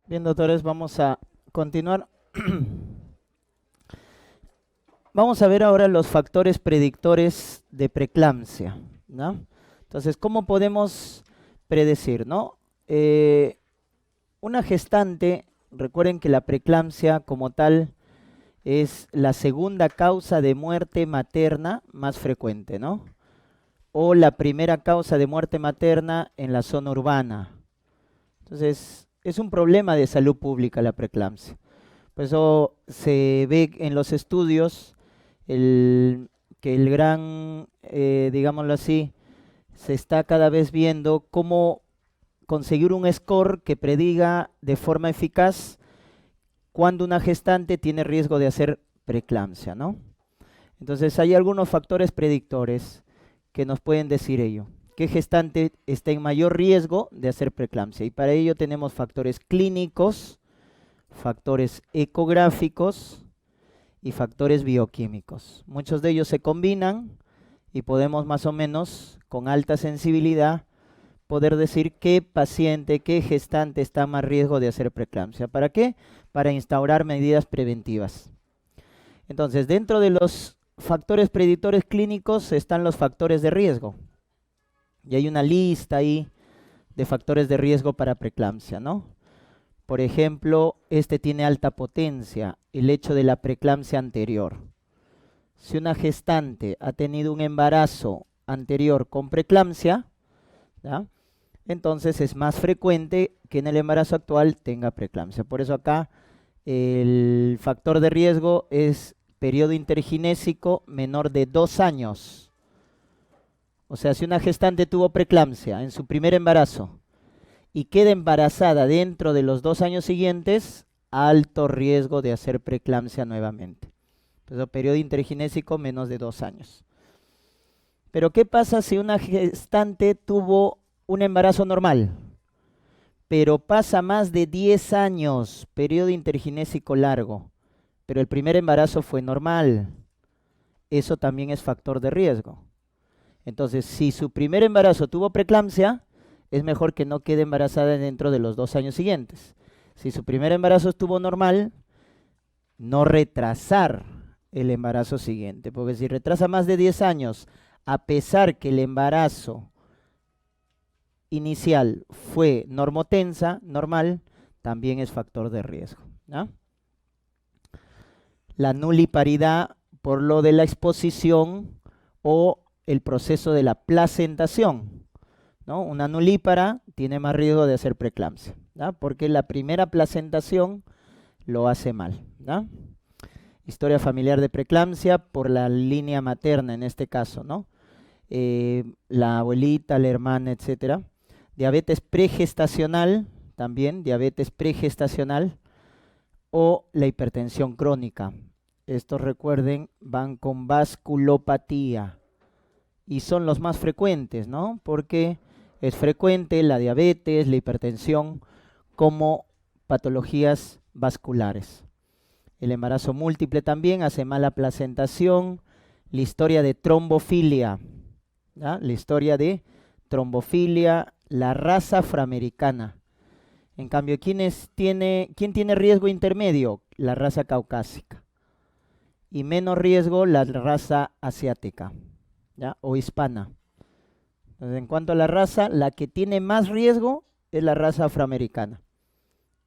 Bien, doctores, vamos a continuar. Vamos a ver ahora los factores predictores de preeclampsia, ¿no? Entonces, ¿cómo podemos predecir, no? Una gestante, recuerden que la preeclampsia como tal es la segunda causa de muerte materna más frecuente, ¿no? O la primera causa de muerte materna en la zona urbana. Entonces, es un problema de salud pública la preeclampsia. Por eso se ve en los estudios que el gran, digámoslo así, se está cada vez viendo cómo conseguir un score que prediga de forma eficaz cuando una gestante tiene riesgo de hacer preeclampsia, ¿no? Entonces hay algunos factores predictores que nos pueden decir ello. ¿Qué gestante está en mayor riesgo de hacer preeclampsia? Y para ello tenemos factores clínicos, factores ecográficos y factores bioquímicos. Muchos de ellos se combinan y podemos más o menos con alta sensibilidad poder decir qué paciente, qué gestante está en más riesgo de hacer preeclampsia. ¿Para qué? Para instaurar medidas preventivas. Entonces, dentro de los factores predictores clínicos están los factores de riesgo. Y hay una lista ahí de factores de riesgo para preeclampsia, ¿no? Por ejemplo, este tiene alta potencia, el hecho de la preeclampsia anterior. Si una gestante ha tenido un embarazo anterior con preeclampsia, ¿ya? Entonces es más frecuente que en el embarazo actual tenga preeclampsia. Por eso acá el factor de riesgo es periodo interginésico menor de 2 años. O sea, si una gestante tuvo preeclampsia en su primer embarazo y queda embarazada dentro de los 2 años siguientes, alto riesgo de hacer preeclampsia nuevamente. Entonces, periodo interginésico menos de 2 años. Pero ¿qué pasa si una gestante tuvo un embarazo normal, pero pasa más de 10 años, periodo interginésico largo, pero el primer embarazo fue normal? Eso también es factor de riesgo. Entonces, si su primer embarazo tuvo preeclampsia, es mejor que no quede embarazada dentro de los 2 años siguientes. Si su primer embarazo estuvo normal, no retrasar el embarazo siguiente, porque si retrasa más de 10 años, a pesar que el embarazo inicial fue normotensa, normal, también es factor de riesgo, ¿no? La nuliparidad por lo de la exposición o el proceso de la placentación, ¿no? Una nulípara tiene más riesgo de hacer preeclampsia, ¿no? Porque la primera placentación lo hace mal, ¿no? Historia familiar de preeclampsia por la línea materna en este caso, ¿no? La abuelita, la hermana, etcétera. Diabetes pregestacional, también diabetes pregestacional, o la hipertensión crónica. Estos, recuerden, van con vasculopatía y son los más frecuentes, ¿no? Porque es frecuente la diabetes, la hipertensión como patologías vasculares. El embarazo múltiple también hace mala placentación. La historia de trombofilia, ¿ya? La historia de trombofilia, la raza afroamericana. En cambio, ¿quién tiene riesgo intermedio? La raza caucásica. Y menos riesgo la raza asiática, ¿ya? O hispana. Entonces, en cuanto a la raza, la que tiene más riesgo es la raza afroamericana.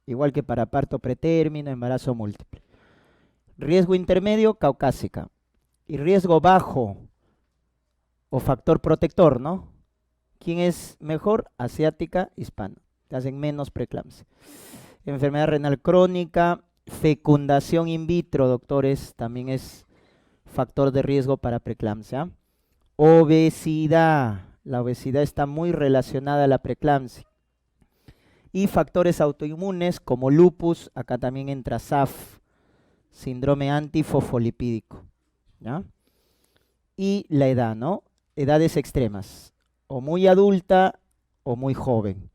Igual que para parto pretérmino, embarazo múltiple. Riesgo intermedio, caucásica. Y riesgo bajo o factor protector, ¿no? ¿Quién es mejor? Asiática, hispana. Te hacen menos preeclampsia. Enfermedad renal crónica, fecundación in vitro, doctores, también es factor de riesgo para preeclampsia. Obesidad, la obesidad está muy relacionada a la preeclampsia. Y factores autoinmunes como lupus, acá también entra SAF, síndrome antifosfolipídico, ¿ya? Y la edad, ¿no? Edades extremas, o muy adulta o muy joven.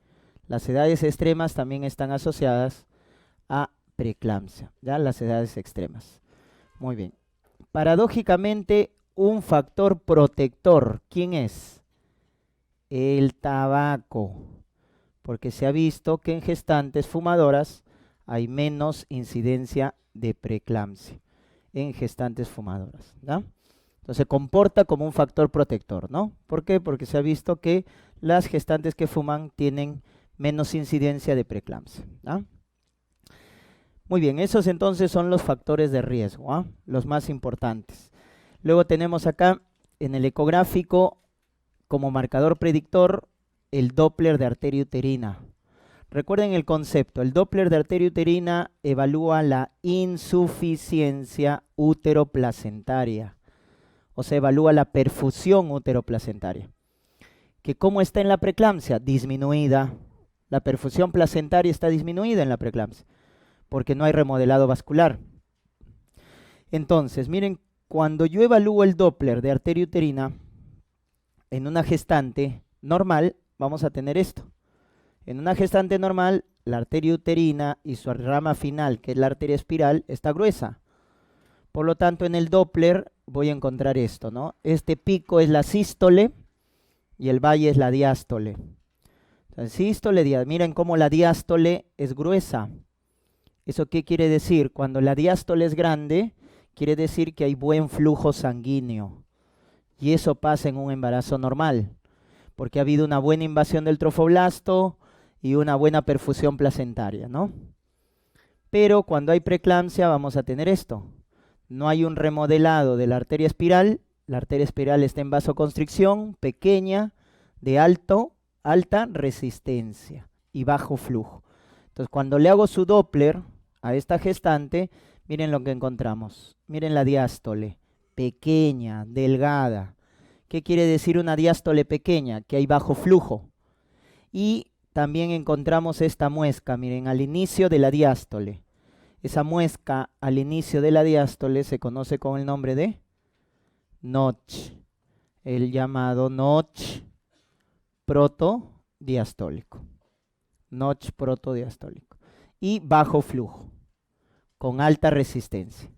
Las edades extremas también están asociadas a preeclampsia, ¿ya? Las edades extremas. Muy bien. Paradójicamente, un factor protector, ¿quién es? El tabaco, porque se ha visto que en gestantes fumadoras hay menos incidencia de preeclampsia en gestantes fumadoras, ¿no? Entonces se comporta como un factor protector, ¿no? ¿Por qué? Porque se ha visto que las gestantes que fuman tienen menos incidencia de preeclampsia, ¿no? Muy bien, esos entonces son los factores de riesgo, ¿ah? Los más importantes. Luego tenemos acá en el ecográfico como marcador predictor el Doppler de arteria uterina. Recuerden el concepto, el Doppler de arteria uterina evalúa la insuficiencia uteroplacentaria, o sea, evalúa la perfusión uteroplacentaria. ¿Que cómo está en la preeclampsia? Disminuida. La perfusión placentaria está disminuida en la preeclampsia, porque no hay remodelado vascular. Entonces, miren, cuando yo evalúo el Doppler de arteria uterina en una gestante normal, vamos a tener esto. En una gestante normal, la arteria uterina y su rama final, que es la arteria espiral, está gruesa. Por lo tanto, en el Doppler voy a encontrar esto, ¿no? Este pico es la sístole y el valle es la diástole. Entonces, sístole, miren cómo la diástole es gruesa. ¿Eso qué quiere decir? Cuando la diástole es grande, quiere decir que hay buen flujo sanguíneo. Y eso pasa en un embarazo normal, porque ha habido una buena invasión del trofoblasto y una buena perfusión placentaria, ¿no? Pero cuando hay preeclampsia vamos a tener esto. No hay un remodelado de la arteria espiral está en vasoconstricción, pequeña, de alta resistencia y bajo flujo. Entonces, cuando le hago su Doppler a esta gestante, miren lo que encontramos. Miren la diástole, pequeña, delgada. ¿Qué quiere decir una diástole pequeña? Que hay bajo flujo. Y también encontramos esta muesca, miren, al inicio de la diástole. Esa muesca al inicio de la diástole se conoce con el nombre de notch, el llamado notch protodiastólico. Notch protodiastólico. Y bajo flujo, con alta resistencia.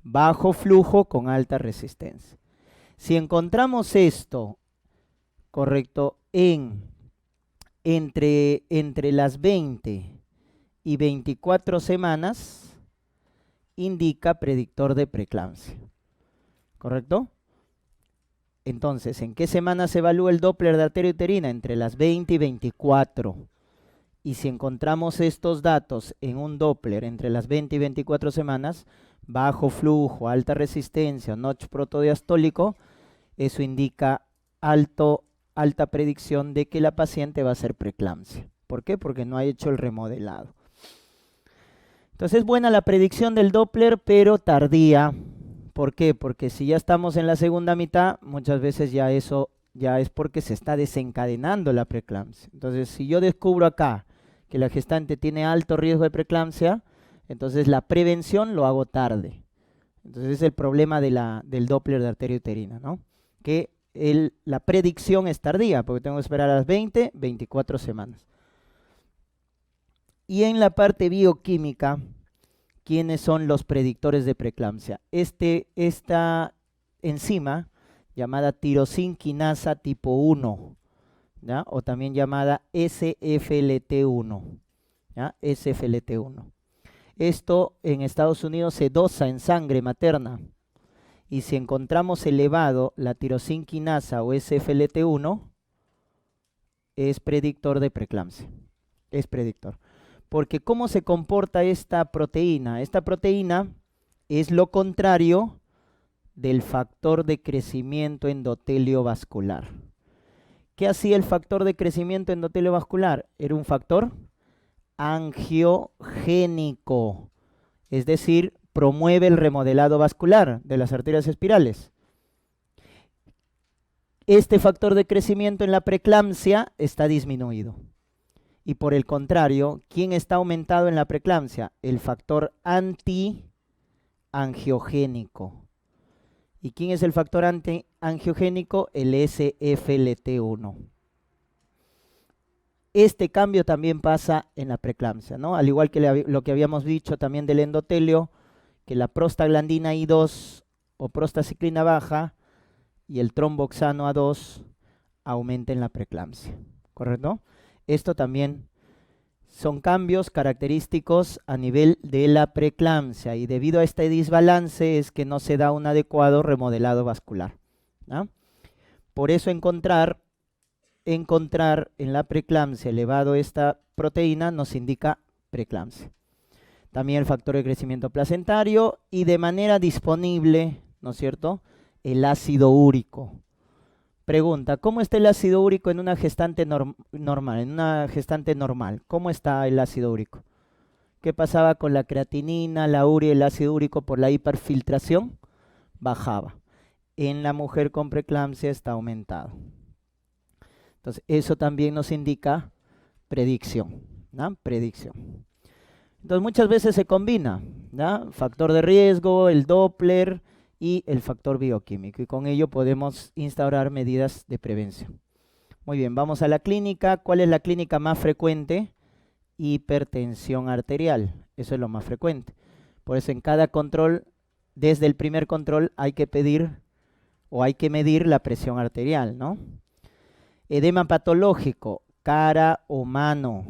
Bajo flujo con alta resistencia. Si encontramos esto, correcto, entre las 20 y 24 semanas, indica predictor de preeclampsia. ¿Correcto? Entonces, ¿en qué semana se evalúa el Doppler de arteria uterina? Entre las 20 y 24. Y si encontramos estos datos en un Doppler entre las 20 y 24 semanas, bajo flujo, alta resistencia, notch protodiastólico, eso indica alta predicción de que la paciente va a ser preeclampsia. ¿Por qué? Porque no ha hecho el remodelado. Entonces es buena la predicción del Doppler, pero tardía. ¿Por qué? Porque si ya estamos en la segunda mitad, muchas veces ya eso ya es porque se está desencadenando la preeclampsia. Entonces, si yo descubro acá que la gestante tiene alto riesgo de preeclampsia, entonces la prevención lo hago tarde. Entonces es el problema del Doppler de arteria uterina, ¿no? Que la predicción es tardía, porque tengo que esperar a las 20, 24 semanas. Y en la parte bioquímica, ¿quiénes son los predictores de preeclampsia? Esta enzima, llamada tirosinquinasa tipo 1, ¿ya? O también llamada SFLT1, ¿ya? SFLT1. Esto en Estados Unidos se dosa en sangre materna. Y si encontramos elevado la tirosinquinasa o SFLT1, es predictor de preeclampsia. Es predictor. Porque ¿cómo se comporta esta proteína? Esta proteína es lo contrario del factor de crecimiento endotelio vascular. ¿Qué hacía el factor de crecimiento endotelio vascular? Era un factor angiogénico, es decir, promueve el remodelado vascular de las arterias espirales. Este factor de crecimiento en la preeclampsia está disminuido. Y por el contrario, ¿quién está aumentado en la preeclampsia? El factor antiangiogénico. ¿Y quién es el factor antiangiogénico? El SFLT1. Este cambio también pasa en la preeclampsia, ¿no? Al igual que lo que habíamos dicho también del endotelio, que la prostaglandina I2 o prostaciclina baja y el tromboxano A2 aumenten la preeclampsia, ¿correcto? Esto también Son cambios característicos a nivel de la preeclampsia y debido a este desbalance es que no se da un adecuado remodelado vascular, ¿no? Por eso encontrar en la preeclampsia elevado esta proteína nos indica preeclampsia. También el factor de crecimiento placentario y de manera disponible, ¿no es cierto?, el ácido úrico. Pregunta, ¿cómo está el ácido úrico en una gestante normal? En una gestante normal, ¿cómo está el ácido úrico? ¿Qué pasaba con la creatinina, la urea y el ácido úrico por la hiperfiltración? Bajaba. En la mujer con preeclampsia está aumentado. Entonces, eso también nos indica predicción, ¿no? Predicción. Entonces, muchas veces se combina, ¿no? Factor de riesgo, el Doppler y el factor bioquímico. Y con ello podemos instaurar medidas de prevención. Muy bien, vamos a la clínica. ¿Cuál es la clínica más frecuente? Hipertensión arterial. Eso es lo más frecuente. Por eso en cada control, desde el primer control, hay que pedir o hay que medir la presión arterial, ¿no? Edema patológico, cara o mano.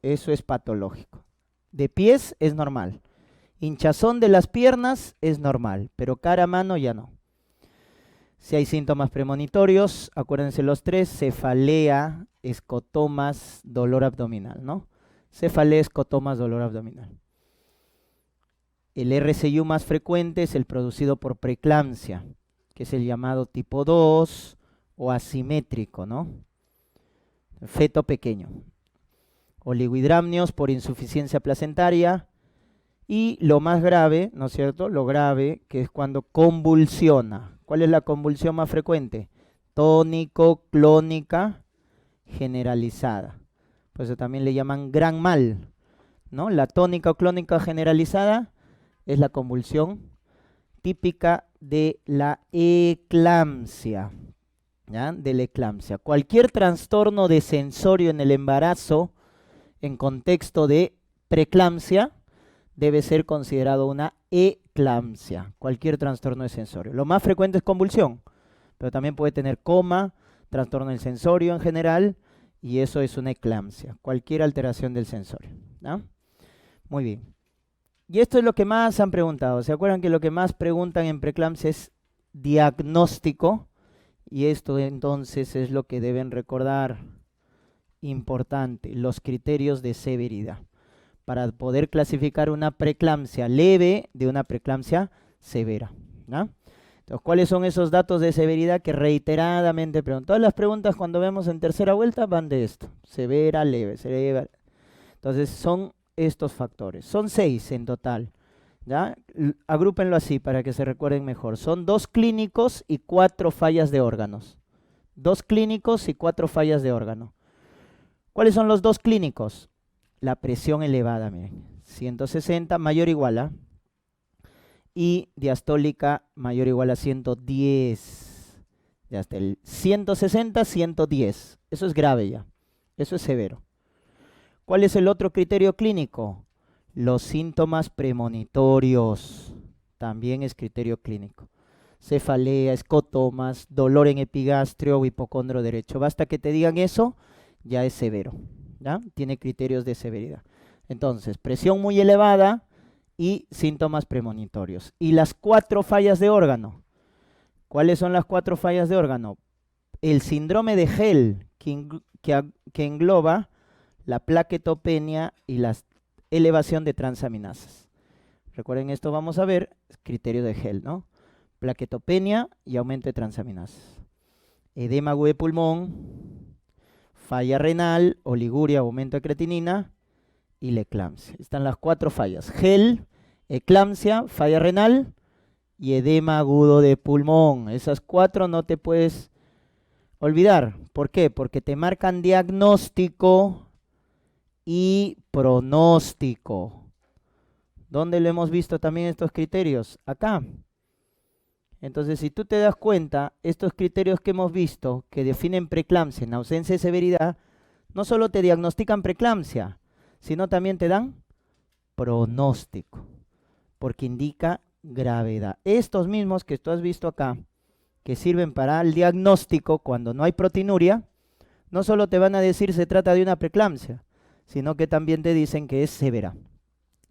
Eso es patológico. De pies es normal. Hinchazón de las piernas es normal, pero cara, mano ya no. Si hay síntomas premonitorios, acuérdense los tres: cefalea, escotomas, dolor abdominal, ¿no? Cefalea, escotomas, dolor abdominal. El RCU más frecuente es el producido por preeclampsia, que es el llamado tipo 2 o asimétrico, ¿no? Feto pequeño. Oligohidramnios por insuficiencia placentaria. Y lo más grave, ¿no es cierto? Lo grave, que es cuando convulsiona. ¿Cuál es la convulsión más frecuente? Tónico, clónica, generalizada. Por eso también le llaman gran mal, ¿no? La tónica o clónica generalizada es la convulsión típica de la eclampsia, ¿ya? De la eclampsia. Cualquier trastorno de sensorio en el embarazo en contexto de preeclampsia debe ser considerado una eclampsia, cualquier trastorno de sensorio. Lo más frecuente es convulsión, pero también puede tener coma, trastorno del sensorio en general, y eso es una eclampsia, cualquier alteración del sensorio, ¿no? Muy bien. Y esto es lo que más han preguntado. ¿Se acuerdan que lo que más preguntan en preeclampsia es diagnóstico? Y esto entonces es lo que deben recordar. Importante, los criterios de severidad para poder clasificar una preeclampsia leve de una preeclampsia severa, ¿no? Entonces, ¿cuáles son esos datos de severidad que reiteradamente preguntan? Todas las preguntas cuando vemos en tercera vuelta van de esto: severa, leve, severa. Entonces son estos factores, son 6 en total, ¿ya? Agrúpenlo así para que se recuerden mejor. Son 2 clínicos y 4 fallas de órganos. 2 clínicos y 4 fallas de órgano. ¿Cuáles son los 2 clínicos? La presión elevada, miren, 160 mayor o igual a, y diastólica mayor o igual a 110. Ya hasta el 160, 110. Eso es grave ya, eso es severo. ¿Cuál es el otro criterio clínico? Los síntomas premonitorios, también es criterio clínico. Cefalea, escotomas, dolor en epigastrio o hipocondrio derecho. Basta que te digan eso, ya es severo, ¿ya? Tiene criterios de severidad. Entonces, presión muy elevada y síntomas premonitorios. Y las 4 fallas de órgano. ¿Cuáles son las 4 fallas de órgano? El síndrome de Hell, que engloba la plaquetopenia y la elevación de transaminasas. Recuerden esto, vamos a ver, criterio de Hell, ¿no? Plaquetopenia y aumento de transaminasas. Edema agudo de pulmón, falla renal, oliguria, aumento de creatinina y la eclampsia. Están las 4 fallas: Hell, eclampsia, falla renal y edema agudo de pulmón. Esas 4 no te puedes olvidar. ¿Por qué? Porque te marcan diagnóstico y pronóstico. ¿Dónde lo hemos visto también estos criterios? Acá. Entonces, si tú te das cuenta, estos criterios que hemos visto, que definen preeclampsia en ausencia de severidad, no solo te diagnostican preeclampsia, sino también te dan pronóstico, porque indica gravedad. Estos mismos que tú has visto acá, que sirven para el diagnóstico cuando no hay proteinuria, no solo te van a decir se trata de una preeclampsia, sino que también te dicen que es severa.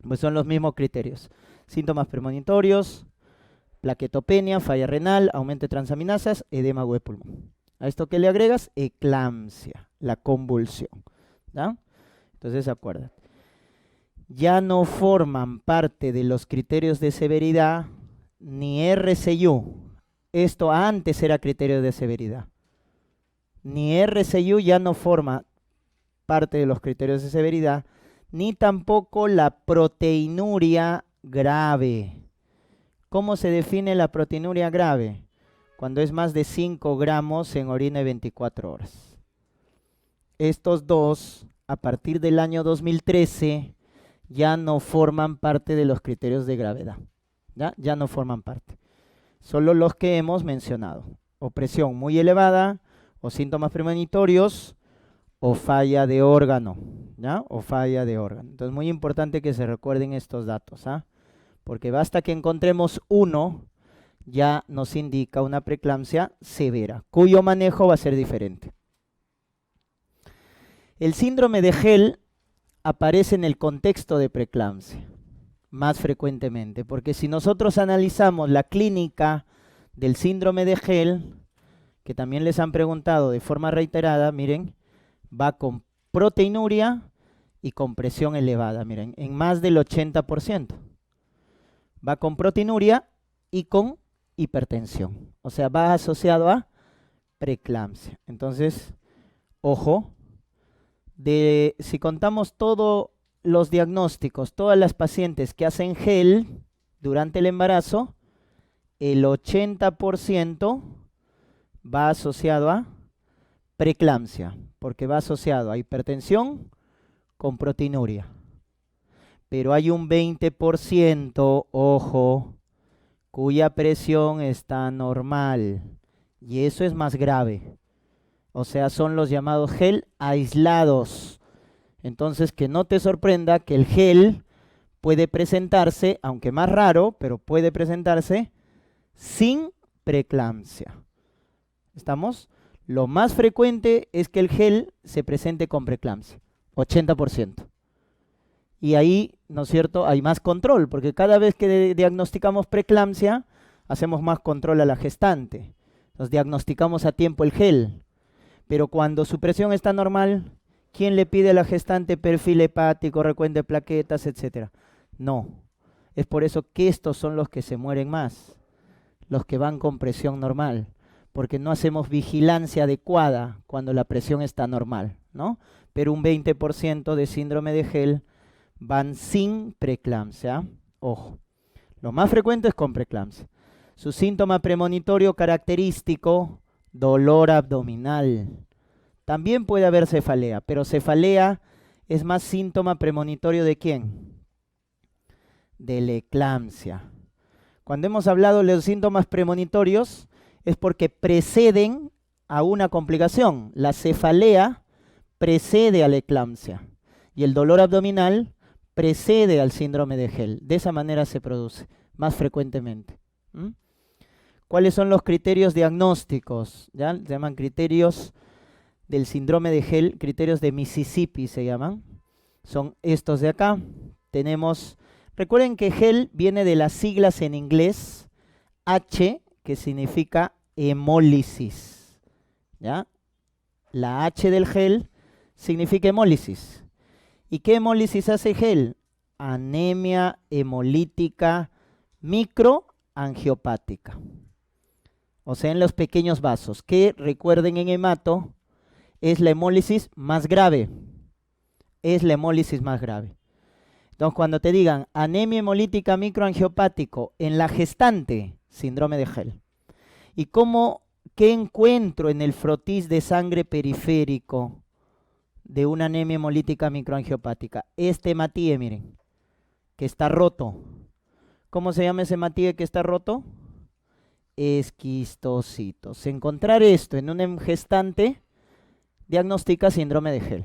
Pues son los mismos criterios. Síntomas premonitorios, plaquetopenia, falla renal, aumento de transaminasas, edema de pulmón. A esto que le agregas, eclampsia, la convulsión. ¿Ya? Entonces acuérdate. Ya no forman parte de los criterios de severidad ni RCU. Esto antes era criterio de severidad. Ni RCU ya no forma parte de los criterios de severidad, ni tampoco la proteinuria grave. ¿Cómo se define la proteinuria grave? Cuando es más de 5 gramos en orina de 24 horas. Estos dos, a partir del año 2013, ya no forman parte de los criterios de gravedad. Ya no forman parte. Solo los que hemos mencionado. O presión muy elevada, o síntomas premonitorios, o falla de órgano. ¿Ya? O falla de órgano. Entonces, muy importante que se recuerden estos datos. Porque basta que encontremos uno, ya nos indica una preeclampsia severa, cuyo manejo va a ser diferente. El síndrome de Hell aparece en el contexto de preeclampsia más frecuentemente, porque si nosotros analizamos la clínica del síndrome de Hell, que también les han preguntado de forma reiterada, miren, va con proteinuria y con presión elevada, miren, en más del 80%. Va con proteinuria y con hipertensión, o sea, va asociado a preeclampsia. Entonces, ojo, si contamos todos los diagnósticos, todas las pacientes que hacen gel durante el embarazo, el 80% va asociado a preeclampsia, porque va asociado a hipertensión con proteinuria. Pero hay un 20%, ojo, cuya presión está normal, y eso es más grave. O sea, son los llamados gel aislados. Entonces, que no te sorprenda que el gel puede presentarse, aunque más raro, pero puede presentarse sin preeclampsia. ¿Estamos? Lo más frecuente es que el gel se presente con preeclampsia, 80%. Y ahí, ¿no es cierto?, hay más control, porque cada vez que diagnosticamos preeclampsia, hacemos más control a la gestante. Nos diagnosticamos a tiempo el gel. Pero cuando su presión está normal, ¿quién le pide a la gestante perfil hepático, recuento de plaquetas, etcétera? No. Es por eso que estos son los que se mueren más, los que van con presión normal, porque no hacemos vigilancia adecuada cuando la presión está normal, ¿no? Pero un 20% de síndrome de Hell van sin preeclampsia. Ojo, lo más frecuente es con preeclampsia. Su síntoma premonitorio característico, dolor abdominal. También puede haber cefalea, pero cefalea es más síntoma premonitorio ¿de quién? De la eclampsia. Cuando hemos hablado de los síntomas premonitorios es porque preceden a una complicación. La cefalea precede a la eclampsia y el dolor abdominal precede al síndrome de Hell. De esa manera se produce más frecuentemente. ¿Cuáles son los criterios diagnósticos? ¿Ya? Se llaman criterios del síndrome de Hell, criterios de Mississippi se llaman. Son estos de acá. Tenemos, recuerden que Hell viene de las siglas en inglés, H, que significa hemólisis. ¿Ya? La H del Hell significa hemólisis. ¿Y qué hemólisis hace Hell? Anemia hemolítica microangiopática. O sea, en los pequeños vasos, que recuerden en hemato, es la hemólisis más grave. Es la hemólisis más grave. Entonces, cuando te digan anemia hemolítica microangiopático en la gestante, síndrome de Hell. ¿Y qué encuentro en el frotis de sangre periférico de una anemia hemolítica microangiopática? Este hematíe, miren, que está roto. ¿Cómo se llama ese hematíe que está roto? Esquistocitos. Encontrar esto en un gestante diagnostica síndrome de Hell.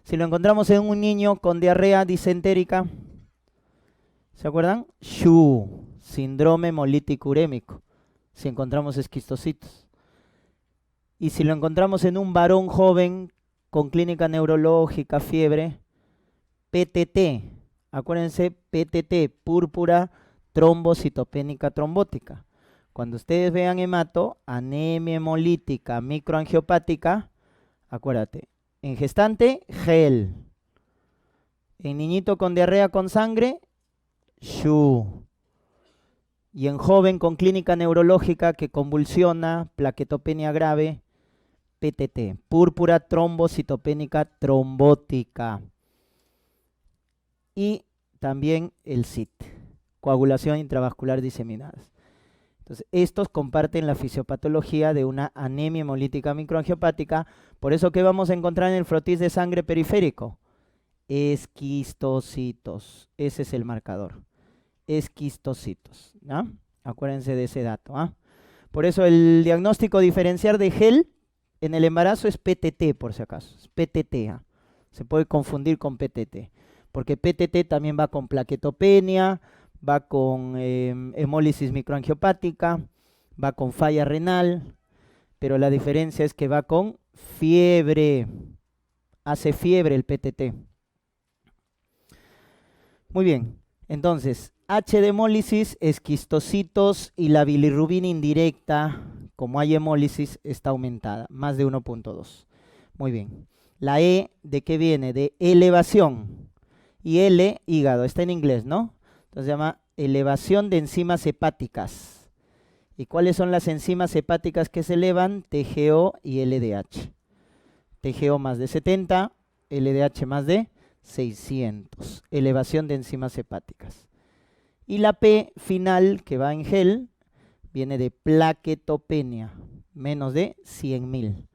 Si lo encontramos en un niño con diarrea disentérica, ¿se acuerdan? SHU, síndrome hemolítico urémico, si encontramos esquistocitos. Y si lo encontramos en un varón joven con clínica neurológica, fiebre, PTT. Acuérdense, PTT, púrpura trombocitopénica trombótica. Cuando ustedes vean hemato, anemia hemolítica microangiopática, acuérdate, en gestante, gel. En niñito con diarrea con sangre, SHU. Y en joven con clínica neurológica que convulsiona, plaquetopenia grave, PTT, púrpura trombocitopénica trombótica. Y también el CIT, coagulación intravascular diseminada. Entonces, estos comparten la fisiopatología de una anemia hemolítica microangiopática. Por eso, ¿qué vamos a encontrar en el frotis de sangre periférico? Esquistocitos. Ese es el marcador. Esquistocitos. ¿No? Acuérdense de ese dato. ¿Ah? Por eso, el diagnóstico diferencial de GEL en el embarazo es PTT, por si acaso. Es PTT. ¿Ah? Se puede confundir con PTT. Porque PTT también va con plaquetopenia, va con hemólisis microangiopática, va con falla renal, pero la diferencia es que va con fiebre, hace fiebre el PTT. Muy bien, entonces, H de hemólisis, esquistocitos y la bilirrubina indirecta, como hay hemólisis, está aumentada, más de 1.2. Muy bien, la E, ¿de qué viene? De elevación, y L, hígado, está en inglés, ¿no? Entonces se llama elevación de enzimas hepáticas. ¿Y cuáles son las enzimas hepáticas que se elevan? TGO y LDH. TGO más de 70, LDH más de 600. Elevación de enzimas hepáticas. Y la P final, que va en gel, viene de plaquetopenia, menos de 100.000.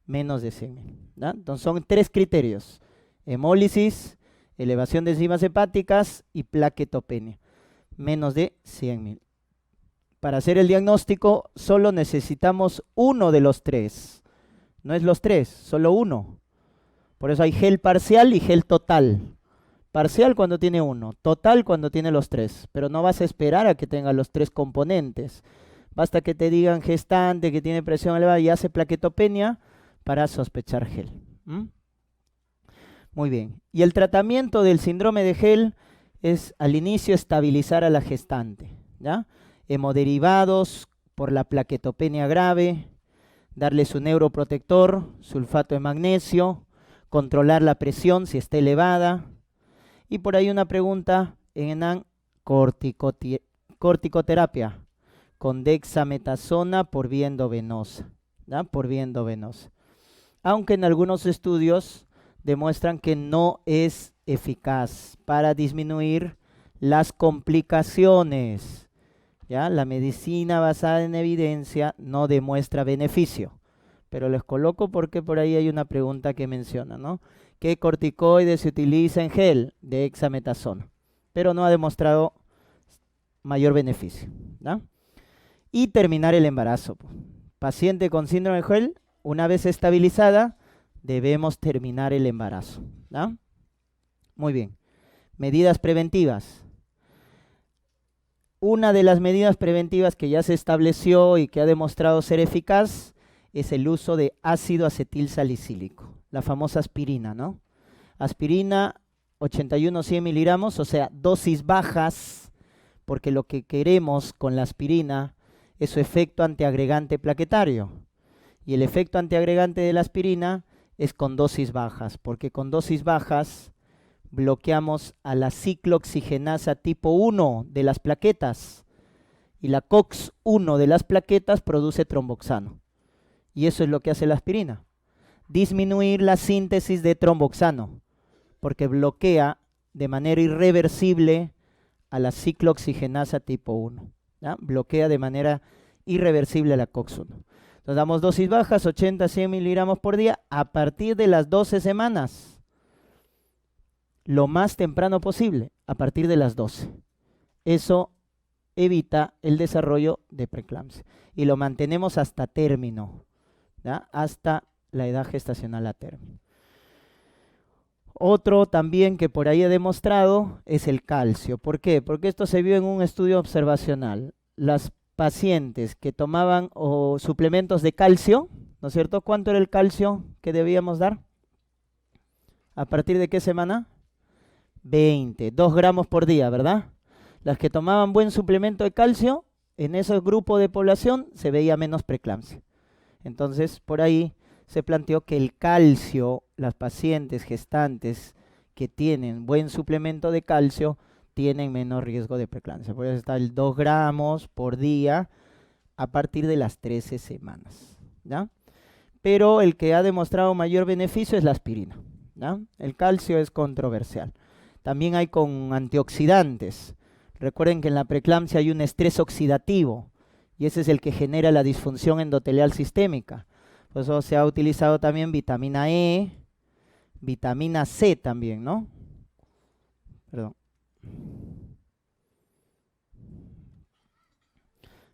Menos de 100.000. Entonces son 3 criterios. Hemólisis, elevación de enzimas hepáticas y plaquetopenia, menos de 100.000. Para hacer el diagnóstico solo necesitamos uno de los 3. No es los 3, solo uno. Por eso hay gel parcial y gel total. Parcial cuando tiene 1, total cuando tiene los 3. Pero no vas a esperar a que tenga los 3 componentes. Basta que te digan gestante, que tiene presión elevada y hace plaquetopenia para sospechar gel. Muy bien. Y el tratamiento del síndrome de gel es al inicio estabilizar a la gestante, ¿ya? Hemoderivados por la plaquetopenia grave, darle su neuroprotector, sulfato de magnesio, controlar la presión si está elevada. Y por ahí una pregunta en ENAN, corticoterapia con dexametasona por vía endovenosa, ¿ya? Por vía endovenosa. Aunque en algunos estudios demuestran que no es eficaz para disminuir las complicaciones. ¿Ya? La medicina basada en evidencia no demuestra beneficio. Pero les coloco porque por ahí hay una pregunta que menciona, ¿no? ¿Qué corticoide se utiliza en gel? Dexametasona. Pero no ha demostrado mayor beneficio. ¿Ya? Y terminar el embarazo. Paciente con síndrome de gel, una vez estabilizada, debemos terminar el embarazo. ¿No? Muy bien. Medidas preventivas. Una de las medidas preventivas que ya se estableció y que ha demostrado ser eficaz es el uso de ácido acetil salicílico, la famosa aspirina, ¿no? Aspirina 81-100 miligramos, o sea, dosis bajas, porque lo que queremos con la aspirina es su efecto antiagregante plaquetario. Y el efecto antiagregante de la aspirina es con dosis bajas, porque con dosis bajas bloqueamos a la ciclooxigenasa tipo 1 de las plaquetas y la COX-1 de las plaquetas produce tromboxano. Y eso es lo que hace la aspirina, disminuir la síntesis de tromboxano, porque bloquea de manera irreversible a la ciclooxigenasa tipo 1. ¿Ya? Bloquea de manera irreversible a la COX-1. Entonces damos dosis bajas, 80-100 miligramos por día, a partir de las 12 semanas. Lo más temprano posible, a partir de las 12. Eso evita el desarrollo de preeclampsia. Y lo mantenemos hasta término, ¿ya? Hasta la edad gestacional a término. Otro también que por ahí he demostrado es el calcio. ¿Por qué? Porque esto se vio en un estudio observacional. Las pacientes que tomaban suplementos de calcio, ¿no es cierto? ¿Cuánto era el calcio que debíamos dar? ¿A partir de qué semana? 20, 2 gramos por día, ¿verdad? Las que tomaban buen suplemento de calcio, en ese grupo de población se veía menos preeclampsia. Entonces, por ahí se planteó que el calcio, las pacientes gestantes que tienen buen suplemento de calcio, tienen menos riesgo de preeclampsia. Por eso está el 2 gramos por día a partir de las 13 semanas, ¿ya? Pero el que ha demostrado mayor beneficio es la aspirina, ¿ya? El calcio es controversial. También hay con antioxidantes. Recuerden que en la preeclampsia hay un estrés oxidativo y ese es el que genera la disfunción endotelial sistémica. Por eso se ha utilizado también vitamina E, vitamina C también, ¿no? Perdón.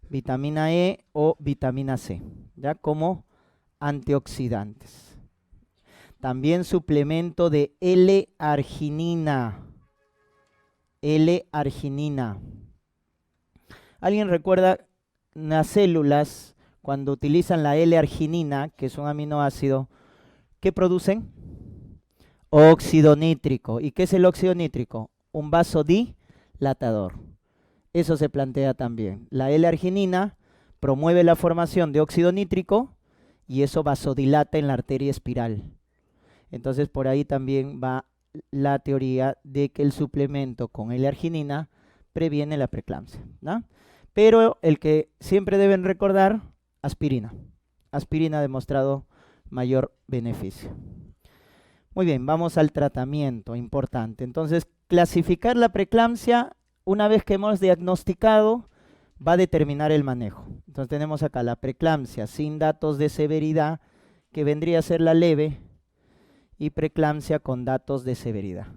Vitamina E o vitamina C, ¿ya? Como antioxidantes. También suplemento de L-arginina. L-arginina. ¿Alguien recuerda las células cuando utilizan la L-arginina, que es un aminoácido, qué producen? Óxido nítrico. ¿Y qué es el óxido nítrico? Un vasodilatador. Eso se plantea también. La L-arginina promueve la formación de óxido nítrico y eso vasodilata en la arteria espiral. Entonces por ahí también va la teoría de que el suplemento con L-arginina previene la preeclampsia, ¿no? Pero el que siempre deben recordar, aspirina. Aspirina ha demostrado mayor beneficio. Muy bien, vamos al tratamiento, importante. Entonces, clasificar la preeclampsia, una vez que hemos diagnosticado, va a determinar el manejo. Entonces tenemos acá la preeclampsia sin datos de severidad, que vendría a ser la leve, y preeclampsia con datos de severidad,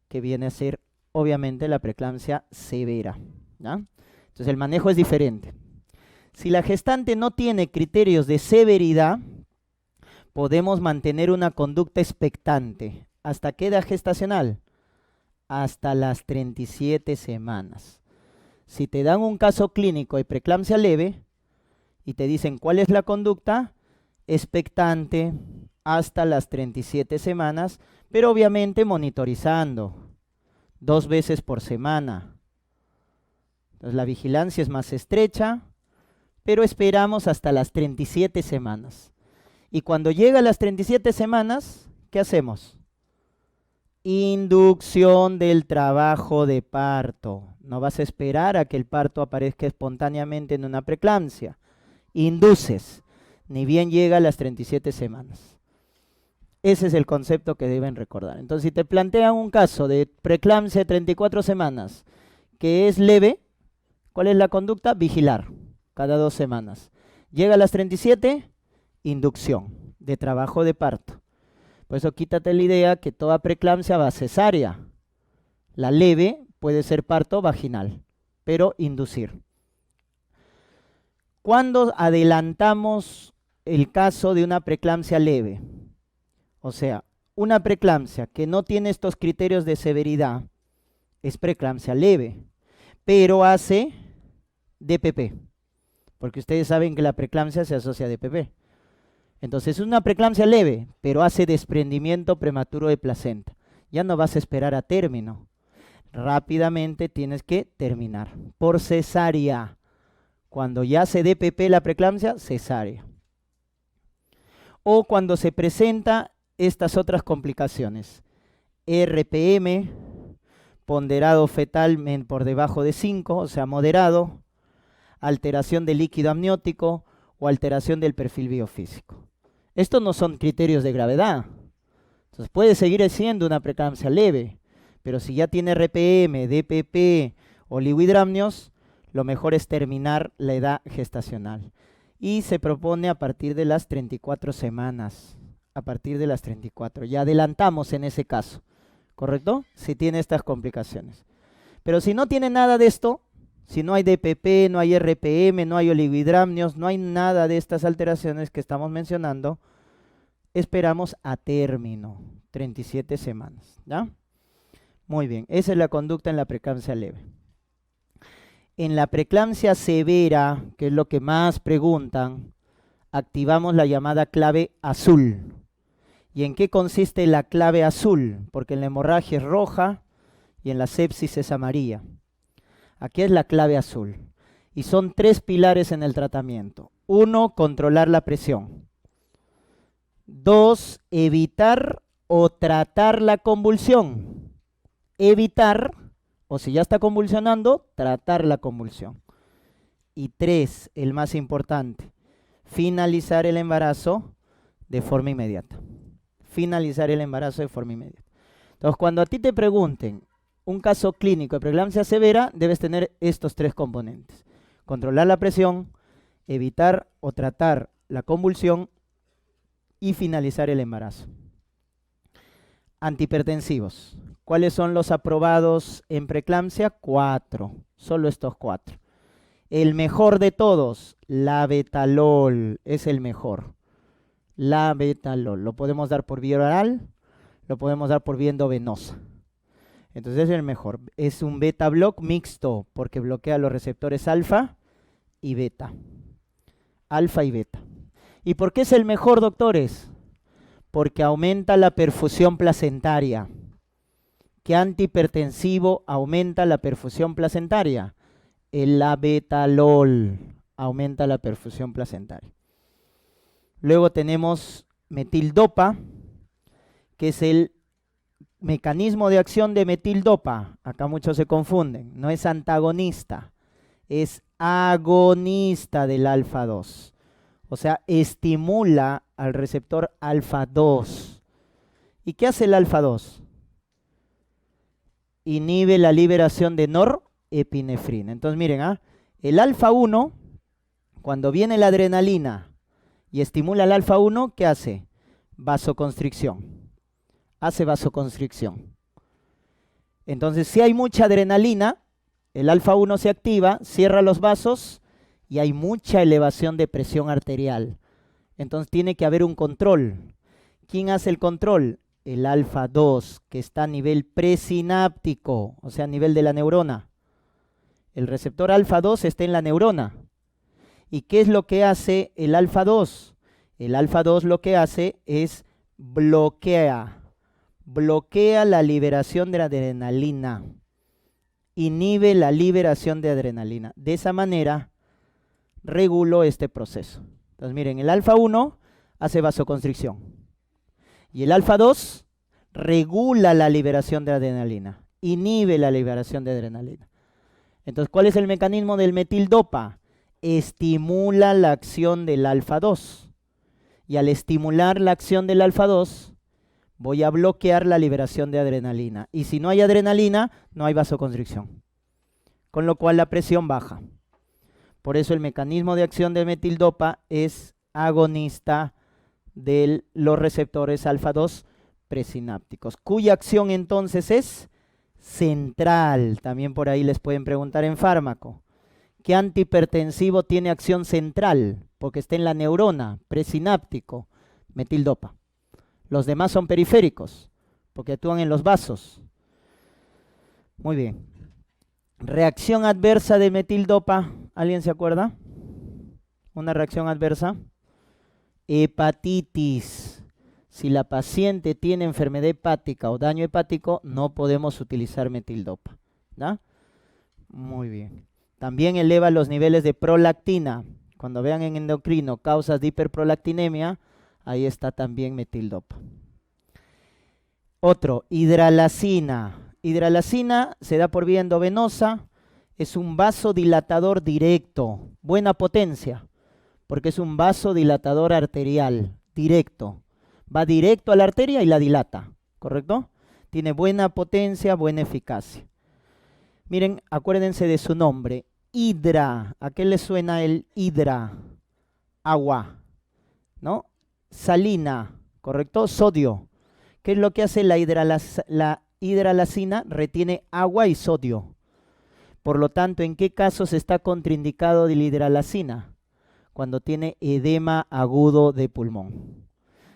que viene a ser obviamente la preeclampsia severa, ¿no? Entonces el manejo es diferente. Si la gestante no tiene criterios de severidad, podemos mantener una conducta expectante. ¿Hasta qué edad gestacional? Hasta las 37 semanas. Si te dan un caso clínico de preeclampsia leve y te dicen cuál es la conducta, expectante hasta las 37 semanas, pero obviamente monitorizando 2 veces por semana. Entonces la vigilancia es más estrecha, pero esperamos hasta las 37 semanas. Y cuando llega a las 37 semanas, ¿qué hacemos? Inducción del trabajo de parto. No vas a esperar a que el parto aparezca espontáneamente en una preeclampsia. Induces, ni bien llega a las 37 semanas. Ese es el concepto que deben recordar. Entonces, si te plantean un caso de preeclampsia de 34 semanas que es leve, ¿cuál es la conducta? Vigilar cada 2 semanas. Llega a las 37, inducción de trabajo de parto. Por eso quítate la idea que toda preeclampsia va a cesárea. La leve puede ser parto vaginal, pero inducir. ¿Cuándo adelantamos el caso de una preeclampsia leve? O sea, una preeclampsia que no tiene estos criterios de severidad es preeclampsia leve, pero hace DPP, porque ustedes saben que la preeclampsia se asocia a DPP. Entonces es una preeclampsia leve, pero hace desprendimiento prematuro de placenta. Ya no vas a esperar a término. Rápidamente tienes que terminar por cesárea. Cuando ya se DPP la preeclampsia, cesárea. O cuando se presenta estas otras complicaciones. RPM, ponderado fetal por debajo de 5, o sea, moderado, alteración del líquido amniótico o alteración del perfil biofísico. Estos no son criterios de gravedad. Entonces puede seguir siendo una preeclampsia leve, pero si ya tiene RPM, DPP o oligohidramnios, lo mejor es terminar la edad gestacional. Y se propone a partir de las 34 semanas. A partir de las 34. Ya adelantamos en ese caso, ¿correcto? Si tiene estas complicaciones. Pero si no tiene nada de esto, si no hay DPP, no hay RPM, no hay oligohidramnios, no hay nada de estas alteraciones que estamos mencionando, esperamos a término, 37 semanas, ¿ya? Muy bien, esa es la conducta en la preeclampsia leve. En la preeclampsia severa, que es lo que más preguntan, activamos la llamada clave azul. ¿Y en qué consiste la clave azul? Porque en la hemorragia es roja y en la sepsis es amarilla. Aquí es la clave azul. Y son 3 pilares en el tratamiento. 1, controlar la presión. 2, evitar o tratar la convulsión. Evitar, o si ya está convulsionando, tratar la convulsión. Y 3, el más importante, finalizar el embarazo de forma inmediata. Finalizar el embarazo de forma inmediata. Entonces, cuando a ti te pregunten un caso clínico de preeclampsia severa, debes tener estos 3 componentes. Controlar la presión, evitar o tratar la convulsión y finalizar el embarazo. Antihipertensivos. ¿Cuáles son los aprobados en preeclampsia? 4. Solo estos 4. El mejor de todos, labetalol, es el mejor. Labetalol. Lo podemos dar por vía oral, lo podemos dar por vía endovenosa. Entonces es el mejor. Es un beta block mixto porque bloquea los receptores alfa y beta. Alfa y beta. ¿Y por qué es el mejor, doctores? Porque aumenta la perfusión placentaria. ¿Qué antihipertensivo aumenta la perfusión placentaria? El labetalol aumenta la perfusión placentaria. Luego tenemos metildopa, que es el mecanismo de acción de metildopa. Acá muchos se confunden. No es antagonista, es agonista del alfa 2. O sea, estimula al receptor alfa 2. ¿Y qué hace el alfa 2? Inhibe la liberación de norepinefrina. Entonces miren, el alfa 1, cuando viene la adrenalina y estimula al alfa 1, ¿qué hace? Vasoconstricción. Hace vasoconstricción. Entonces, si hay mucha adrenalina, el alfa 1 se activa, cierra los vasos y hay mucha elevación de presión arterial. Entonces tiene que haber un control. ¿Quién hace el control? El alfa 2, que está a nivel presináptico, o sea, a nivel de la neurona. El receptor alfa 2 está en la neurona. ¿Y qué es lo que hace el alfa 2? El alfa 2 lo que hace es bloquea la liberación de la adrenalina. Inhibe la liberación de adrenalina. De esa manera reguló este proceso. Entonces miren, el alfa 1 hace vasoconstricción. Y el alfa 2 regula la liberación de adrenalina, inhibe la liberación de adrenalina. Entonces, ¿cuál es el mecanismo del metildopa? Estimula la acción del alfa 2. Y al estimular la acción del alfa 2, voy a bloquear la liberación de adrenalina. Y si no hay adrenalina, no hay vasoconstricción. Con lo cual la presión baja. Por eso el mecanismo de acción de metildopa es agonista de los receptores alfa 2 presinápticos, cuya acción entonces es central. También por ahí les pueden preguntar en fármaco. ¿Qué antihipertensivo tiene acción central? Porque está en la neurona, presináptico, metildopa. Los demás son periféricos, porque actúan en los vasos. Muy bien. Reacción adversa de metildopa, ¿alguien se acuerda? Una reacción adversa. Hepatitis. Si la paciente tiene enfermedad hepática o daño hepático, no podemos utilizar metildopa. ¿Da? Muy bien. También eleva los niveles de prolactina. Cuando vean en endocrino causas de hiperprolactinemia, ahí está también metildopa. Otro, hidralacina. Hidralacina se da por vía endovenosa, es un vasodilatador directo, buena potencia, porque es un vasodilatador arterial, directo. Va directo a la arteria y la dilata, ¿correcto? Tiene buena potencia, buena eficacia. Miren, acuérdense de su nombre, hidra. ¿A qué le suena el hidra? Agua, ¿no? Salina, ¿correcto? Sodio. ¿Qué es lo que hace la hidralacina? Retiene agua y sodio. Por lo tanto, ¿en qué casos está contraindicado de la hidralacina? Cuando tiene edema agudo de pulmón.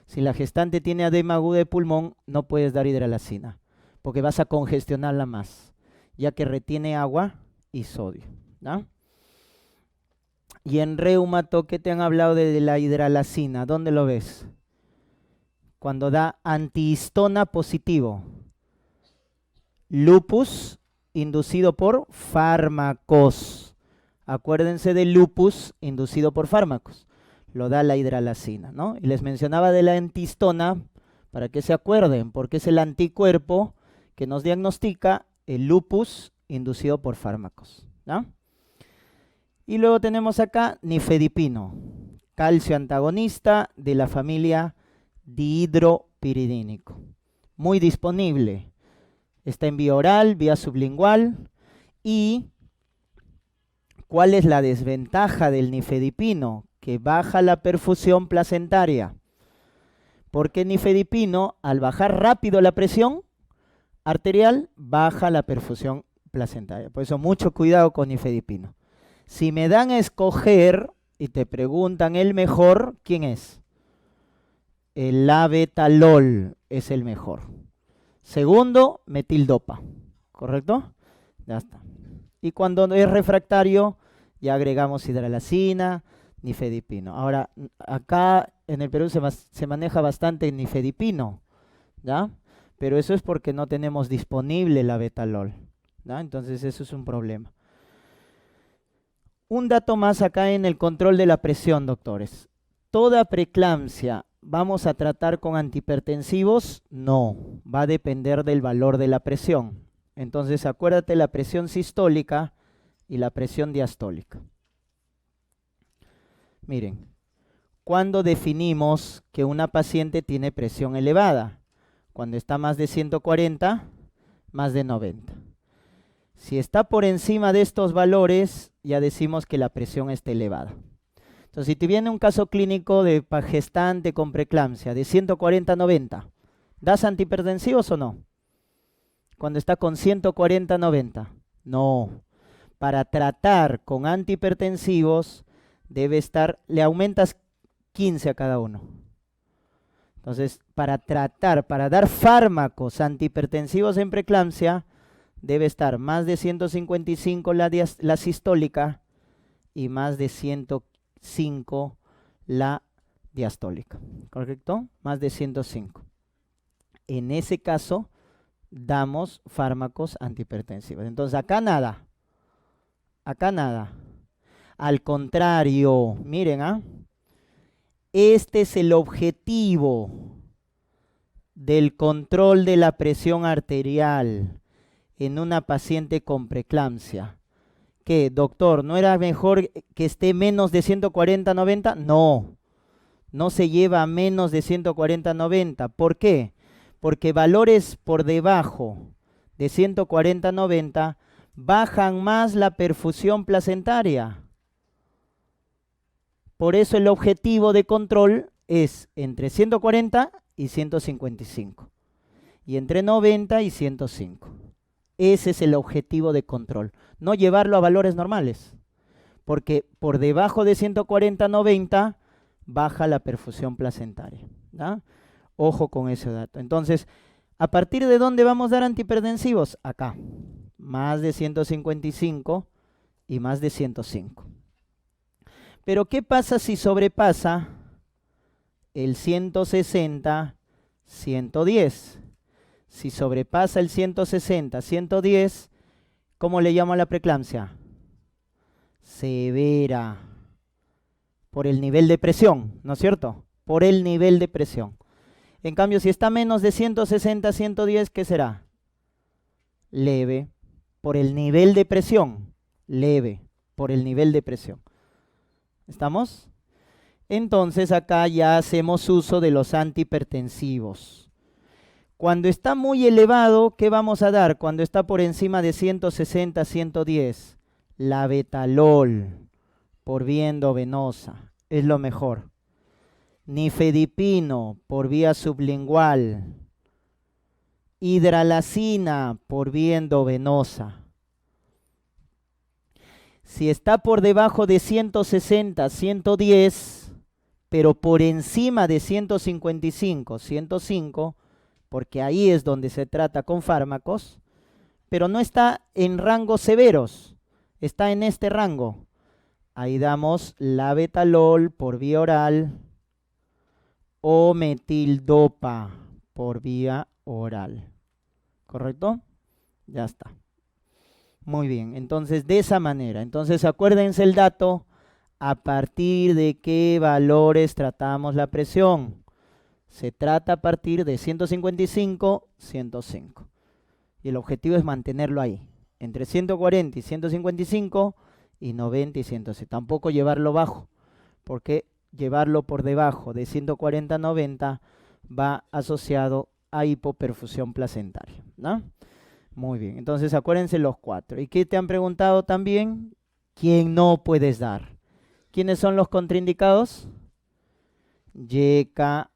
Si la gestante tiene edema agudo de pulmón, no puedes dar hidralacina, porque vas a congestionarla más, ya que retiene agua y sodio, ¿no? Y en reumato, ¿qué te han hablado de la hidralacina? ¿Dónde lo ves? Cuando da antihistona positivo. Lupus inducido por fármacos. Acuérdense del lupus inducido por fármacos. Lo da la hidralacina, ¿no? Y les mencionaba de la antihistona para que se acuerden, porque es el anticuerpo que nos diagnostica el lupus inducido por fármacos, ¿no? Y luego tenemos acá nifedipino, calcio antagonista de la familia dihidropiridínico. Muy disponible. Está en vía oral, vía sublingual. ¿Y cuál es la desventaja del nifedipino? Que baja la perfusión placentaria. Porque nifedipino, al bajar rápido la presión arterial, baja la perfusión placentaria. Por eso mucho cuidado con nifedipino. Si me dan a escoger y te preguntan el mejor, ¿quién es? El labetalol es el mejor. Segundo, metildopa, ¿correcto? Ya está. Y cuando es refractario, ya agregamos hidralacina, nifedipino. Ahora, acá en el Perú se maneja bastante nifedipino, ¿ya? Pero eso es porque no tenemos disponible el labetalol, ¿ya? Entonces eso es un problema. Un dato más acá en el control de la presión, doctores. ¿Toda preeclampsia vamos a tratar con antihipertensivos? No, va a depender del valor de la presión. Entonces acuérdate la presión sistólica y la presión diastólica. Miren, ¿cuándo definimos que una paciente tiene presión elevada? Cuando está más de 140, más de 90. Si está por encima de estos valores, ya decimos que la presión está elevada. Entonces, si te viene un caso clínico de gestante con preeclampsia de 140 a 90, ¿das antihipertensivos o no? Cuando está con 140 a 90, no. Para tratar con antihipertensivos, debe estar, le aumentas 15 a cada uno. Entonces, para dar fármacos antihipertensivos en preeclampsia, debe estar más de 155 la sistólica y más de 105 la diastólica, ¿correcto? Más de 105. En ese caso, damos fármacos antihipertensivos. Entonces, acá nada. Acá nada. Al contrario, miren, este es el objetivo del control de la presión arterial en una paciente con preeclampsia. ¿Qué, doctor? ¿No era mejor que esté menos de 140 a 90? No, no se lleva a menos de 140 a 90. ¿Por qué? Porque valores por debajo de 140 a 90 bajan más la perfusión placentaria. Por eso el objetivo de control es entre 140 y 155. Y entre 90 y 105. Ese es el objetivo de control. No llevarlo a valores normales. Porque por debajo de 140 a 90 baja la perfusión placentaria, ¿no? Ojo con ese dato. Entonces, ¿a partir de dónde vamos a dar antihipertensivos? Acá. Más de 155 y más de 105. Pero ¿qué pasa si sobrepasa el 160, 110? Si sobrepasa el 160, 110, ¿cómo le llamo a la preeclampsia? Severa. Por el nivel de presión, ¿no es cierto? Por el nivel de presión. En cambio, si está menos de 160, 110, ¿qué será? Leve. Por el nivel de presión. Leve. Por el nivel de presión. ¿Estamos? Entonces acá ya hacemos uso de los antihipertensivos. Cuando está muy elevado, ¿qué vamos a dar? Cuando está por encima de 160, 110. Labetalol por vía endovenosa. Es lo mejor. Nifedipino por vía sublingual. Hidralacina por vía endovenosa. Si está por debajo de 160, 110, pero por encima de 155, 105, porque ahí es donde se trata con fármacos, pero no está en rangos severos, está en este rango. Ahí damos labetalol por vía oral o metildopa por vía oral. ¿Correcto? Ya está. Muy bien, entonces de esa manera. Entonces acuérdense el dato, a partir de qué valores tratamos la presión. Se trata a partir de 155, 105. Y el objetivo es mantenerlo ahí, entre 140 y 155 y 90 y 106. Tampoco llevarlo bajo, porque llevarlo por debajo de 140 a 90 va asociado a hipoperfusión placentaria, ¿no? Muy bien, entonces acuérdense los 4. ¿Y qué te han preguntado también? ¿Quién no puedes dar? ¿Quiénes son los contraindicados? YECA,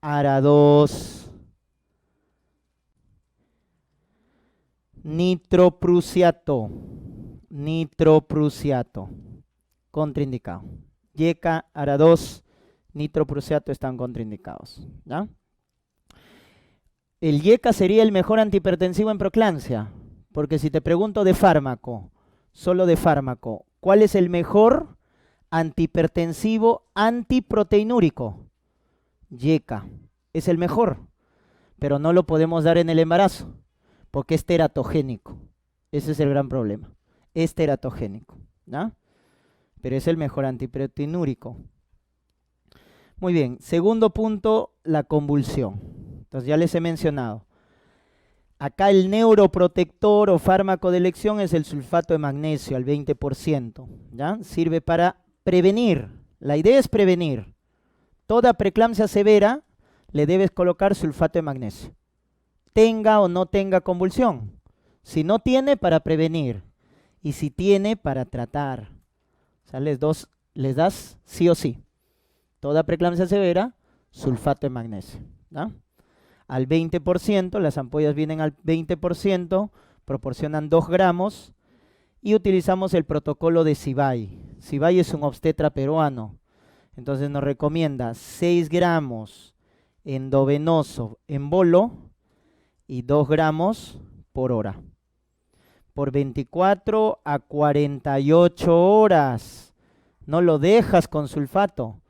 ARA2, nitroprusiato, contraindicado. YECA, ARA2, nitroprusiato están contraindicados, ¿ya? El YECA sería el mejor antihipertensivo en preeclampsia, porque si te pregunto de fármaco, solo de fármaco, ¿cuál es el mejor antihipertensivo antiproteinúrico? YECA es el mejor, pero no lo podemos dar en el embarazo, porque es teratogénico. Ese es el gran problema, es teratogénico, ¿no? Pero es el mejor antiproteinúrico. Muy bien, segundo punto, la convulsión. Entonces ya les he mencionado. Acá el neuroprotector o fármaco de elección es el sulfato de magnesio al 20%, ¿ya? Sirve para prevenir. La idea es prevenir. Toda preeclampsia severa le debes colocar sulfato de magnesio. Tenga o no tenga convulsión. Si no tiene, para prevenir. Y si tiene, para tratar. O sea, les das sí o sí. Toda preeclampsia severa, sulfato de magnesio, ¿no? Al 20%, las ampollas vienen al 20%, proporcionan 2 gramos y utilizamos el protocolo de Sibay. Sibay es un obstetra peruano, entonces nos recomienda 6 gramos endovenoso en bolo y 2 gramos por hora. Por 24 a 48 horas. No lo dejas con sulfato.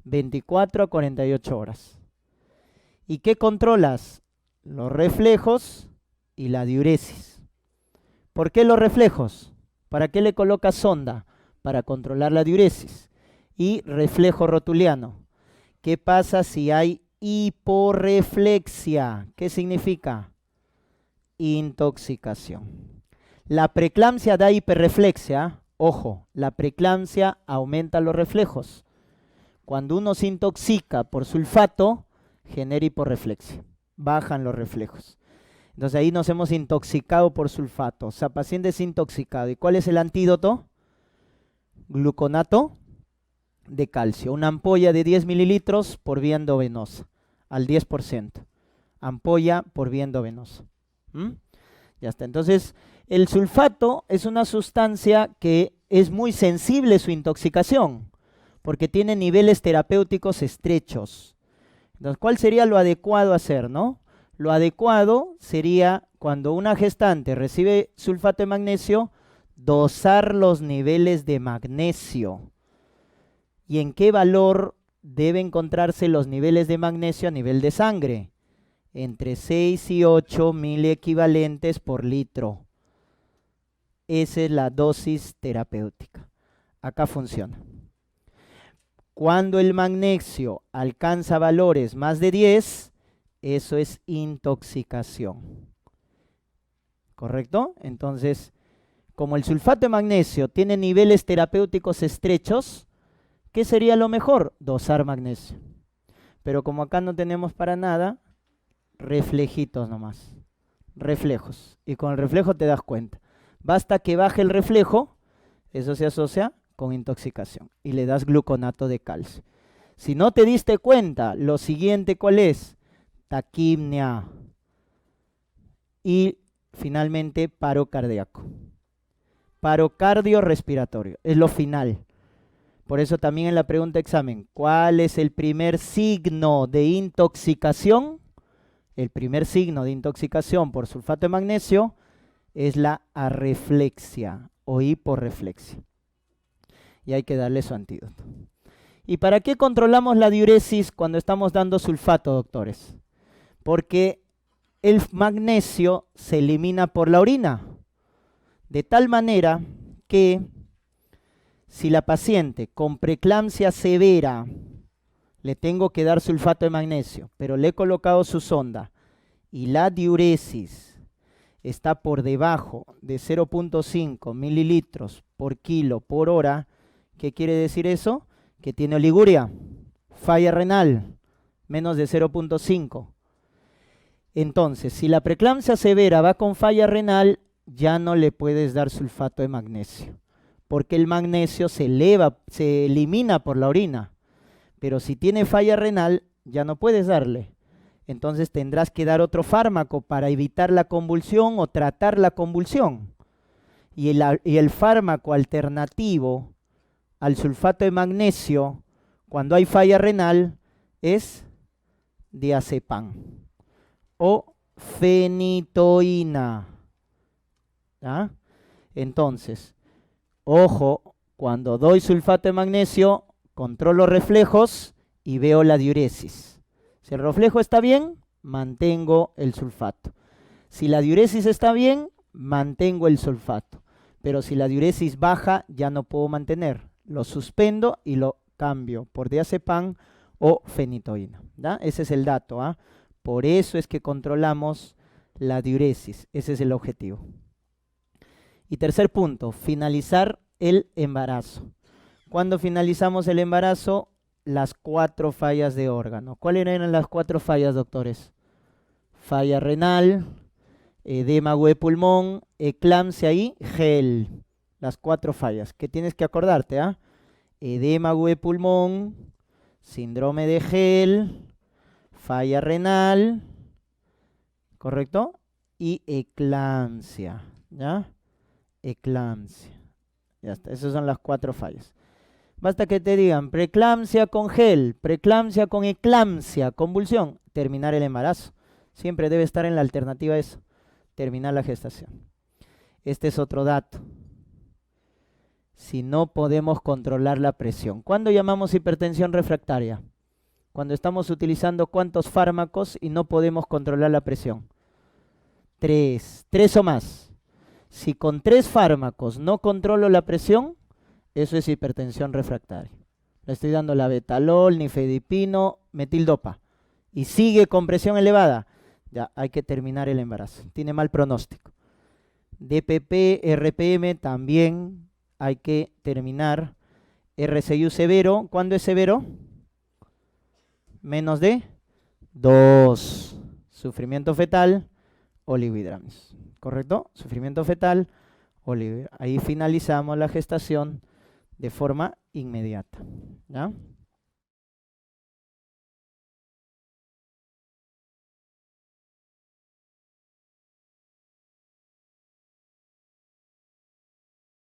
24 a 48 horas. ¿Y qué controlas? Los reflejos y la diuresis. ¿Por qué los reflejos? ¿Para qué le colocas sonda? Para controlar la diuresis. Y reflejo rotuliano. ¿Qué pasa si hay hiporreflexia? ¿Qué significa? Intoxicación. La preeclampsia da hiperreflexia. Ojo, la preeclampsia aumenta los reflejos. Cuando uno se intoxica por sulfato, genera hiporreflexia, bajan los reflejos. Entonces ahí nos hemos intoxicado por sulfato. O sea, paciente es intoxicado. ¿Y cuál es el antídoto? Gluconato de calcio. Una ampolla de 10 mililitros por vía endovenosa, al 10%. Ampolla por vía endovenosa. Ya está. Entonces, el sulfato es una sustancia que es muy sensible a su intoxicación, porque tiene niveles terapéuticos estrechos. Entonces, ¿cuál sería lo adecuado hacer, no? Lo adecuado sería, cuando una gestante recibe sulfato de magnesio, dosar los niveles de magnesio. ¿Y en qué valor deben encontrarse los niveles de magnesio a nivel de sangre? Entre 6 y 8 miliequivalentes por litro. Esa es la dosis terapéutica. Acá funciona. Cuando el magnesio alcanza valores más de 10, eso es intoxicación. ¿Correcto? Entonces, como el sulfato de magnesio tiene niveles terapéuticos estrechos, ¿qué sería lo mejor? Dosar magnesio. Pero como acá no tenemos para nada, reflejitos nomás. Reflejos. Y con el reflejo te das cuenta. Basta que baje el reflejo, eso se asocia con intoxicación, y le das gluconato de calcio. Si no te diste cuenta, lo siguiente, ¿cuál es? Taquimia y finalmente paro cardíaco. Paro cardiorrespiratorio, es lo final. Por eso también en la pregunta de examen, ¿cuál es el primer signo de intoxicación? El primer signo de intoxicación por sulfato de magnesio es la arreflexia o hiporreflexia. Y hay que darle su antídoto. ¿Y para qué controlamos la diuresis cuando estamos dando sulfato, doctores? Porque el magnesio se elimina por la orina, de tal manera que si la paciente con preeclampsia severa le tengo que dar sulfato de magnesio, pero le he colocado su sonda y la diuresis está por debajo de 0.5 mililitros por kilo por hora, ¿qué quiere decir eso? Que tiene oliguria, falla renal, menos de 0.5. Entonces, si la preeclampsia severa va con falla renal, ya no le puedes dar sulfato de magnesio, porque el magnesio se elimina por la orina. Pero si tiene falla renal, ya no puedes darle. Entonces tendrás que dar otro fármaco para evitar la convulsión o tratar la convulsión. Y el fármaco alternativo al sulfato de magnesio, cuando hay falla renal, es diazepam o fenitoína. ¿Ah? Entonces, ojo, cuando doy sulfato de magnesio, controlo reflejos y veo la diuresis. Si el reflejo está bien, mantengo el sulfato. Si la diuresis está bien, mantengo el sulfato. Pero si la diuresis baja, ya no puedo mantener. Lo suspendo y lo cambio por diazepam o fenitoína. ¿Da? Ese es el dato. ¿Ah? Por eso es que controlamos la diuresis. Ese es el objetivo. Y tercer punto, finalizar el embarazo. Cuando finalizamos el embarazo, las 4 fallas de órgano. ¿Cuáles eran las 4 fallas, doctores? Falla renal, edema agudo de pulmón, eclampsia y gel. Las 4 fallas. ¿Qué tienes que acordarte? ¿Ah? Edema agudo de pulmón, síndrome de gel, falla renal, ¿correcto? Y eclampsia, ¿ya? Eclampsia. Ya está, esas son las 4 fallas. Basta que te digan preeclampsia con gel, preeclampsia con eclampsia, convulsión, terminar el embarazo. Siempre debe estar en la alternativa eso, terminar la gestación. Este es otro dato. Si no podemos controlar la presión. ¿Cuándo llamamos hipertensión refractaria? Cuando estamos utilizando ¿cuántos fármacos y no podemos controlar la presión? 3 o más. Si con 3 fármacos no controlo la presión, eso es hipertensión refractaria. Le estoy dando la betalol, nifedipino, metildopa. Y sigue con presión elevada. Ya hay que terminar el embarazo. Tiene mal pronóstico. DPP, RPM también hay que terminar. RCU severo. ¿Cuándo es severo? Menos de 2. Sufrimiento fetal, oligohidramis. ¿Correcto? Sufrimiento fetal, oligohidramis. Ahí finalizamos la gestación de forma inmediata. ¿Ya?